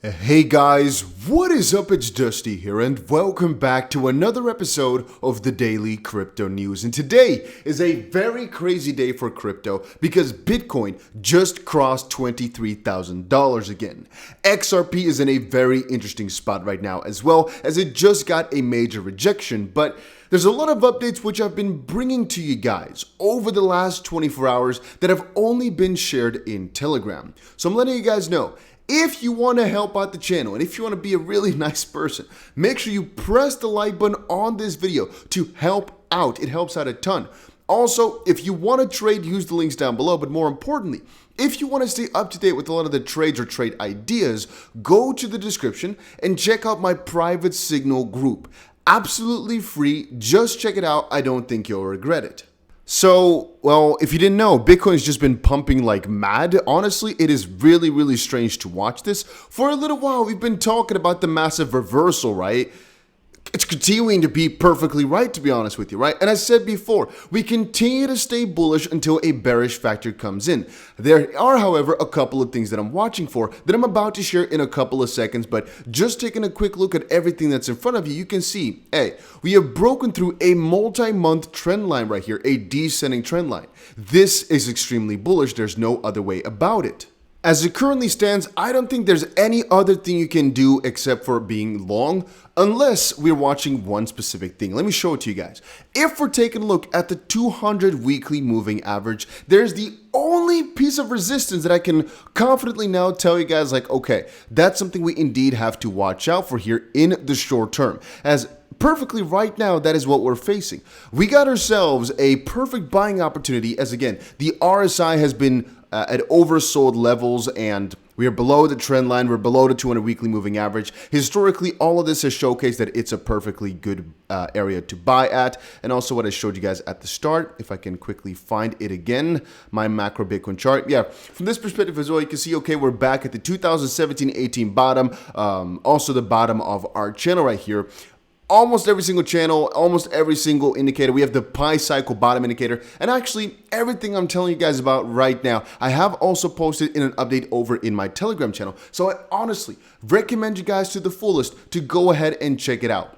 Hey guys, what is up? It's Dusty here and welcome back to another episode of the Daily Crypto News. And today is a very crazy day for crypto because Bitcoin just crossed $23,000 again. XRP is in a very interesting spot right now as well as it just got a major rejection, but there's a lot of updates which I've been bringing to you guys over the last 24 hours that have only been shared in Telegram. So I'm letting you guys know, if you want to help out the channel and if you want to be a really nice person, make sure you press the like button on this video to help out. It helps out a ton. Also, if you want to trade, use the links down below. But more importantly, if you want to stay up to date with a lot of the trades or trade ideas, go to the description and check out my private Signal group. Absolutely free. Just check it out. I don't think you'll regret it. So, well, if you didn't know, Bitcoin's just been pumping like mad. Honestly, it is really strange to watch this. For a little while, we've been talking about the massive reversal, right? It's continuing to be perfectly right, to be honest with you, right? And I said before, we continue to stay bullish until a bearish factor comes in. There are, however, a couple of things that I'm watching for that I'm about to share in a couple of seconds, but just taking a quick look at everything that's in front of you, you can see, hey, we have broken through a multi-month trend line right here, a descending trend line. This is extremely bullish. There's no other way about it. As it currently stands, I don't think there's any other thing you can do except for being long, unless we're watching one specific thing. Let me show it to you guys. If we're taking a look at the 200 weekly moving average, there's the only piece of resistance that I can confidently now tell you guys, like, okay, that's something we indeed have to watch out for here in the short term. As perfectly right now, that is what we're facing. We got ourselves a perfect buying opportunity as, again, the RSI has been at oversold levels and we are below the trend line. We're below the 200 weekly moving average. Historically, all of this has showcased that it's a perfectly good area to buy at. And also what I showed you guys at the start, if I can quickly find it again, my macro Bitcoin chart. Yeah, from this perspective as well, you can see, okay, we're back at the 2017-18 bottom, also the bottom of our channel right here. Almost every single channel, almost every single indicator. We have the pi cycle bottom indicator, and actually everything I'm telling you guys about right now, I have also posted in an update over in my Telegram channel. So I honestly recommend you guys to the fullest to go ahead and check it out.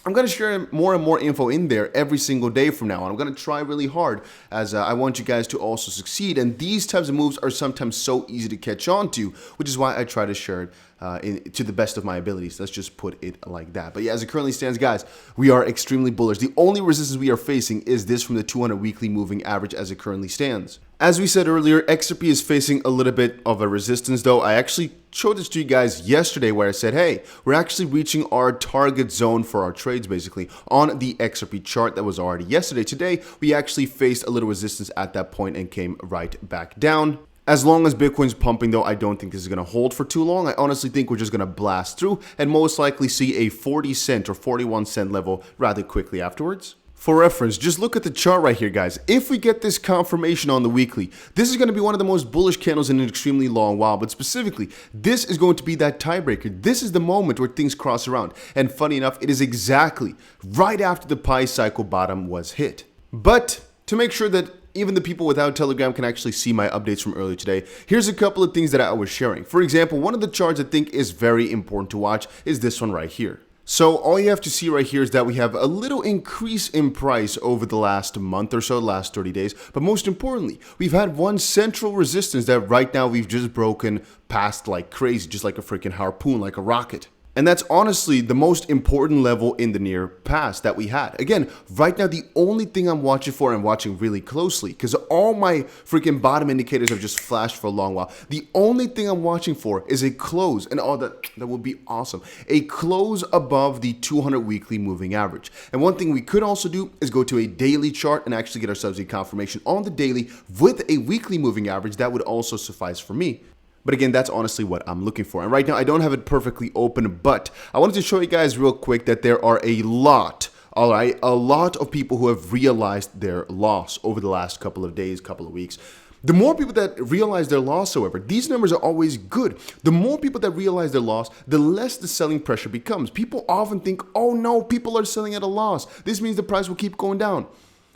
I'm going to share more and more info in there every single day from now on. I'm going to try really hard as I want you guys to also succeed. And these types of moves are sometimes so easy to catch on to, which is why I try to share it to the best of my abilities. Let's just put it like that. But yeah, as it currently stands, guys, we are extremely bullish. The only resistance we are facing is this from the 200 weekly moving average as it currently stands. As we said earlier, XRP is facing a little bit of a resistance though. I actually showed this to you guys yesterday where I said, hey, we're actually reaching our target zone for our trades basically on the XRP chart that was already yesterday. Today, we actually faced a little resistance at that point and came right back down. As long as Bitcoin's pumping though, I don't think this is going to hold for too long. I honestly think we're just going to blast through and most likely see a 40 cent or 41 cent level rather quickly afterwards. For reference, just look at the chart right here, guys. If we get this confirmation on the weekly, this is going to be one of the most bullish candles in an extremely long while. But specifically, this is going to be that tiebreaker. This is the moment where things cross around. And funny enough, it is exactly right after the pi cycle bottom was hit. But to make sure that even the people without Telegram can actually see my updates from earlier today, here's a couple of things that I was sharing. For example, one of the charts I think is very important to watch is this one right here. So all you have to see right here is that we have a little increase in price over the last month or so, last 30 days. But most importantly, we've had one central resistance that right now we've just broken past like crazy, just like a freaking harpoon, like a rocket. And that's honestly the most important level in the near past that we had. Again, right now, the only thing I'm watching for, I'm watching really closely because all my freaking bottom indicators have just flashed for a long while. The only thing I'm watching for is a close, and all that would be awesome. A close above the 200 weekly moving average. And one thing we could also do is go to a daily chart and actually get ourselves a confirmation on the daily with a weekly moving average. That would also suffice for me. But again, that's honestly what I'm looking for. And right now, I don't have it perfectly open, but I wanted to show you guys real quick that there are a lot of people who have realized their loss over the last couple of days, couple of weeks. The more people that realize their loss, however, these numbers are always good. The more people that realize their loss, the less the selling pressure becomes. People often think, oh no, people are selling at a loss. This means the price will keep going down.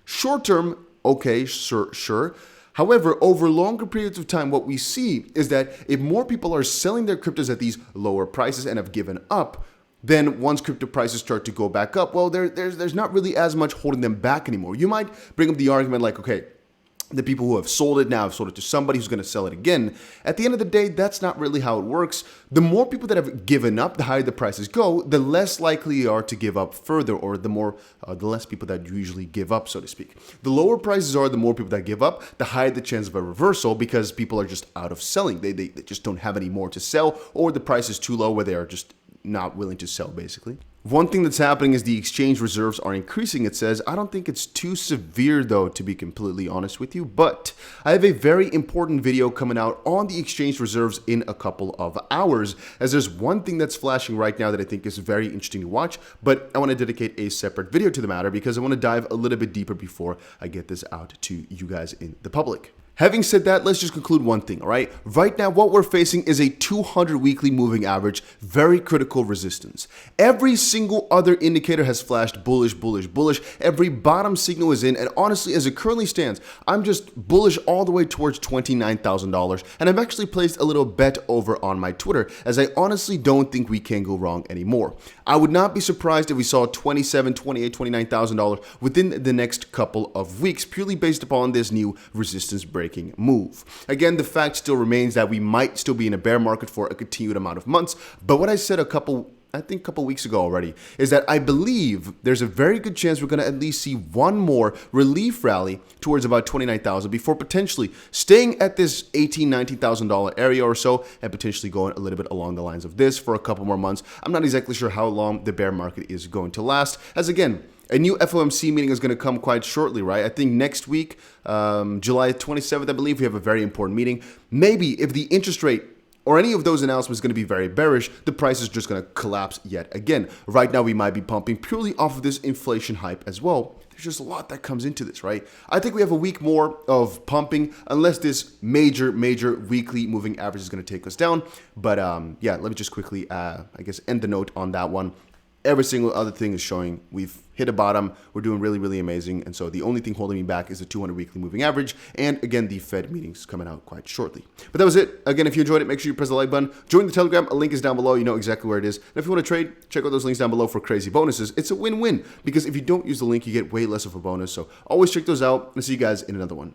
Short term, okay, sure. However, over longer periods of time, what we see is that if more people are selling their cryptos at these lower prices and have given up, then once crypto prices start to go back up, well, there's not really as much holding them back anymore. You might bring up the argument like, okay, the people who have sold it now have sold it to somebody who's going to sell it again. At the end of the day, that's not really how it works. The more people that have given up, the higher the prices go, the less likely you are to give up further, or the less people that usually give up, so to speak. The lower prices are, the more people that give up, the higher the chance of a reversal, because people are just out of selling. They just don't have any more to sell, or the price is too low where they are just not willing to sell, basically. One thing that's happening is the exchange reserves are increasing, it says. I don't think it's too severe, though, to be completely honest with you, but I have a very important video coming out on the exchange reserves in a couple of hours, as there's one thing that's flashing right now that I think is very interesting to watch, but I want to dedicate a separate video to the matter because I want to dive a little bit deeper before I get this out to you guys in the public. Having said that, let's just conclude one thing, all right? Right now, what we're facing is a 200 weekly moving average, very critical resistance. Every single other indicator has flashed bullish, bullish, bullish. Every bottom signal is in, and honestly, as it currently stands, I'm just bullish all the way towards $29,000, and I've actually placed a little bet over on my Twitter, as I honestly don't think we can go wrong anymore. I would not be surprised if we saw $27,000, $28,000, $29,000 within the next couple of weeks, purely based upon this new resistance breaking move. Again, the fact still remains that we might still be in a bear market for a continued amount of months, but what I said a couple weeks ago already, is that I believe there's a very good chance we're going to at least see one more relief rally towards about 29,000 before potentially staying at this $18,000, $19,000 area or so, and potentially going a little bit along the lines of this for a couple more months. I'm not exactly sure how long the bear market is going to last, as again, a new FOMC meeting is going to come quite shortly, right? I think next week, July 27th, I believe, we have a very important meeting. Maybe if the interest rate or any of those announcements is going to be very bearish, the price is just going to collapse yet again. Right now, we might be pumping purely off of this inflation hype as well. There's just a lot that comes into this, right? I think we have a week more of pumping unless this major weekly moving average is going to take us down. But yeah, let me just quickly, I guess, end the note on that one. Every single other thing is showing we've hit a bottom. We're doing really amazing. And so the only thing holding me back is the 200 weekly moving average. And again, the Fed meeting's coming out quite shortly. But that was it. Again, if you enjoyed it, make sure you press the like button. Join the Telegram. A link is down below. You know exactly where it is. And if you want to trade, check out those links down below for crazy bonuses. It's a win-win because if you don't use the link, you get way less of a bonus. So always check those out. And see you guys in another one.